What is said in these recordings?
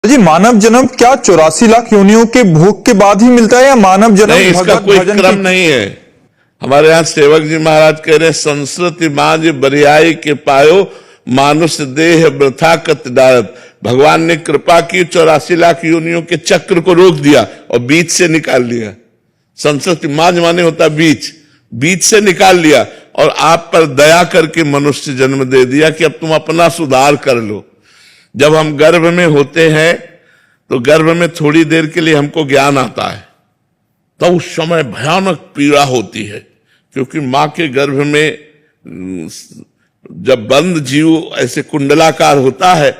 जी, मानव जन्म क्या 84 लाख योनियों के भोग के बाद ही मिलता है या मानव जन्म नहीं, इसका भगवत कोई भजन क्रम की? नहीं है। हमारे यहाँ सेवक जी महाराज कह रहे, संस्कृति मांझ बरियाई के पायो, मानुष देह वृथा कत डारत। भगवान ने कृपा की, 84 लाख योनियों के चक्र को रोक दिया और बीच से निकाल लिया। संस्कृति मांझ माने होता बीच, बीच से निकाल लिया और आप पर दया करके मनुष्य जन्म दे दिया कि अब तुम अपना सुधार कर लो। जब हम गर्भ में होते हैं तो गर्भ में थोड़ी देर के लिए हमको ज्ञान आता है, तो उस समय भयानक पीड़ा होती है, क्योंकि मां के गर्भ में जब बंद जीव ऐसे कुंडलाकार होता है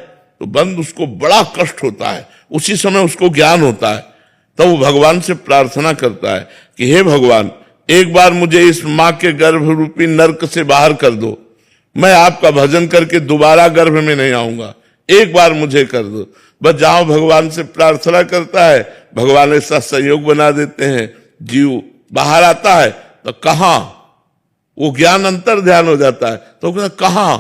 तो बंद उसको बड़ा कष्ट होता है। उसी समय उसको ज्ञान होता है, तो वो भगवान से प्रार्थना करता है कि हे भगवान, एक बार मुझे इस मां के गर्भ रूपी नरक से बाहर कर दो, मैं आपका भजन करके दोबारा गर्भ में नहीं आऊंगा, एक बार मुझे कर दो। बस जहां भगवान से प्रार्थना करता है, भगवान ऐसा सहयोग बना देते हैं, जीव बाहर आता है तो कहां वो ज्ञान अंतर ध्यान हो जाता है, तो कहता कहां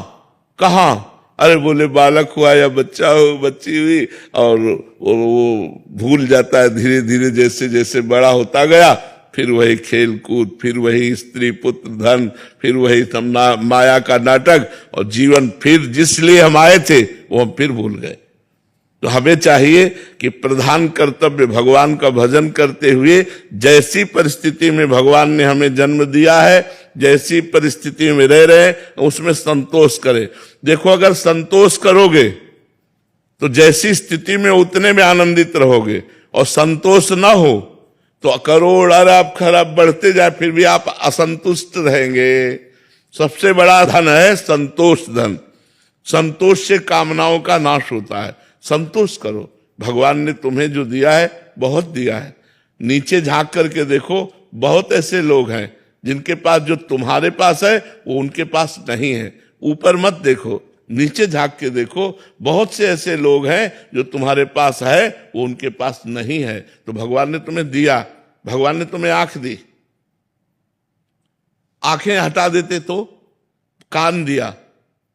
कहां, अरे बोले बालक हुआ या बच्चा हो बच्ची हुई, और वो भूल जाता है धीरे धीरे, जैसे जैसे बड़ा होता गया, फिर वही खेल कूद, फिर वही स्त्री पुत्र धन, फिर वही माया का नाटक, और जीवन फिर जिस लिए हम आए थे वो हम फिर भूल गए। तो हमें चाहिए कि प्रधान कर्तव्य भगवान का भजन करते हुए, जैसी परिस्थिति में भगवान ने हमें जन्म दिया है, जैसी परिस्थिति में रह रहे हैं, उसमें संतोष करें। देखो, अगर संतोष करोगे तो जैसी स्थिति में उतने में आनंदित रहोगे, और संतोष ना हो तो करोड़ अरब खरब बढ़ते जाए फिर भी आप असंतुष्ट रहेंगे। सबसे बड़ा धन है संतोष धन। संतोष से कामनाओं का नाश होता है। संतोष करो, भगवान ने तुम्हें जो दिया है बहुत दिया है। नीचे झांक करके देखो, बहुत ऐसे लोग हैं जिनके पास जो तुम्हारे पास है वो उनके पास नहीं है। ऊपर मत देखो, नीचे झांक के देखो, बहुत से ऐसे लोग हैं जो तुम्हारे पास है वो उनके पास नहीं है। तो भगवान ने तुम्हें दिया, भगवान ने तुम्हें आंख दी, आंखें हटा देते तो कान दिया,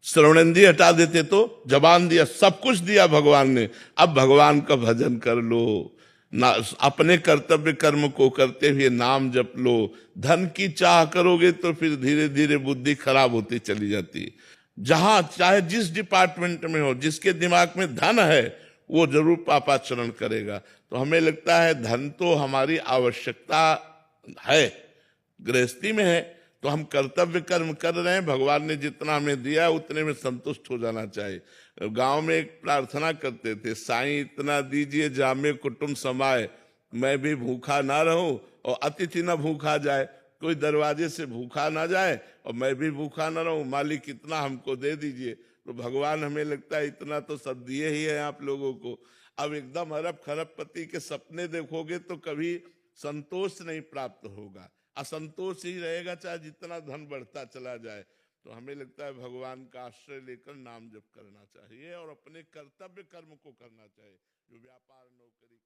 श्रवणेंद्रिय हटा देते तो जबान दिया, सब कुछ दिया भगवान ने। अब भगवान का भजन कर लो, ना अपने कर्तव्य कर्म को करते हुए नाम जप लो। धन की चाह करोगे तो फिर धीरे धीरे बुद्धि खराब होती चली जाती है। जहां चाहे जिस डिपार्टमेंट में हो, जिसके दिमाग में धन है वो जरूर पापाचरण करेगा। तो हमें लगता है धन तो हमारी आवश्यकता है, गृहस्थी में है तो हम कर्तव्य कर्म कर रहे हैं, भगवान ने जितना हमें दिया उतने में संतुष्ट हो जाना चाहिए। गांव में एक प्रार्थना करते थे, साईं इतना दीजिए जामे कुटुंब समाए, मैं भी भूखा ना रहूं और अतिथि ना भूखा जाए। कोई दरवाजे से भूखा ना जाए और मैं भी भूखा ना रहूं, मालिक इतना हमको दे दीजिए। तो भगवान हमें लगता है इतना तो सब दिए ही है आप लोगों को। अब एकदम अरब खरबपति के सपने देखोगे तो कभी संतोष नहीं प्राप्त होगा, असंतोष ही रहेगा, चाहे जितना धन बढ़ता चला जाए। तो हमें लगता है भगवान का आश्रय लेकर नाम जप करना चाहिए और अपने कर्तव्य कर्म को करना चाहिए। जो व्यापार नौकरी